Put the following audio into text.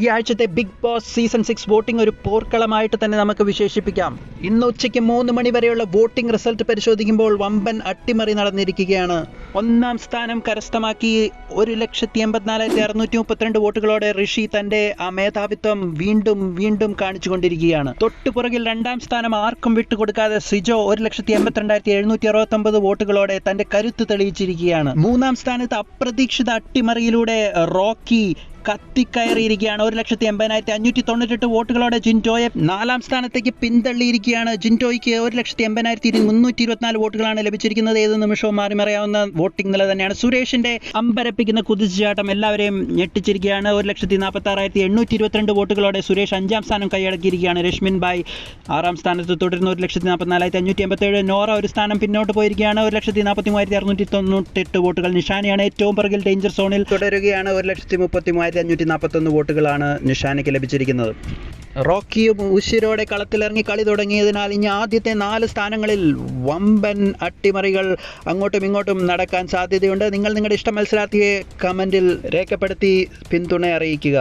ഈ ആഴ്ചത്തെ big boss season 6 voting ഒരു പോർക്കളമായിട്ട് തന്നെ നമുക്ക് വിശേഷിപ്പിക്കാം. ഇന്ന് ഉച്ചയ്ക്ക് 3 മണി വരെയുള്ള വോട്ടിംഗ് റിസൾട്ട് പരിശോധിക്കുമ്പോൾ വമ്പൻ അട്ടിമറി നടന്നിരിക്കുകയാണ്. ഒന്നാം സ്ഥാനം കരസ്ഥമാക്കി 1,84,632 വോട്ടുകളോടെ ഋഷി തന്റെ ആ മേധാവിത്വം വീണ്ടും കാണിച്ചുകൊണ്ടിരിക്കുകയാണ്. തൊട്ടുപുറകിൽ രണ്ടാം സ്ഥാനം ആർക്കും വിട്ടുകൊടുക്കാതെ സിജോ 1,82,769 വോട്ടുകളോടെ തന്റെ കരുത്ത് തെളിയിച്ചിരിക്കുകയാണ്. മൂന്നാം സ്ഥാനത്ത് അപ്രതീക്ഷിത അട്ടിമറിയിലൂടെ റോക്കി കത്തിക്കയറിയിരിക്കുകയാണ്. 1,80,598 വോട്ടുകളോടെ ജിൻറ്റോയെ 4ാം സ്ഥാനത്തേക്ക് പിന്തള്ളിയിരിക്കുകയാണ്. ജിൻറ്റോയ്ക്ക് 1,80,324 വോട്ടുകളാണ് ലഭിച്ചിരിക്കുന്നത്. ഏത് നിമിഷവും മാറിമറിയാവുന്ന വോട്ടിംഗ് നില തന്നെയാണ്. സുരേഷിന്റെ അമ്പരപ്പിക്കുന്ന കുതിച്ചുചാട്ടം എല്ലാവരെയും ഞെട്ടിച്ചിരിക്കുകയാണ്. 1,46,822 വോട്ടുകളോടെ സുരേഷ് 5ാം സ്ഥാനം കൈയടക്കിയിരിക്കുകയാണ്. രശ്മിൻ ബായ് 6ാം സ്ഥാനത്ത് തുടരുന്നു 1,44,587. നോറ ഒരു സ്ഥാനം പിന്നോട്ട് പോയിരിക്കുകയാണ്. 1,43,698 വോട്ടുകൾ. നിഷാനയാണ് ഏറ്റവും പുറകിൽ ഡേഞ്ചർ സോണിൽ തുടരുകയാണ്. 1,33,541 വോട്ടുകളാണ് നിഷാനയ്ക്ക് ലഭിച്ചിരിക്കുന്നത്. റോക്കിയും ഉശിരോടെ കളത്തിലിറങ്ങി കളി തുടങ്ങിയതിനാൽ ഇനി ആദ്യത്തെ 4 സ്ഥാനങ്ങളിൽ വമ്പൻ അട്ടിമറികൾ അങ്ങോട്ടും ഇങ്ങോട്ടും നടക്കാൻ സാധ്യതയുണ്ട്. നിങ്ങൾ നിങ്ങളുടെ ഇഷ്ട മത്സരാർത്ഥിയെ കമൻറ്റിൽ രേഖപ്പെടുത്തി പിന്തുണ അറിയിക്കുക.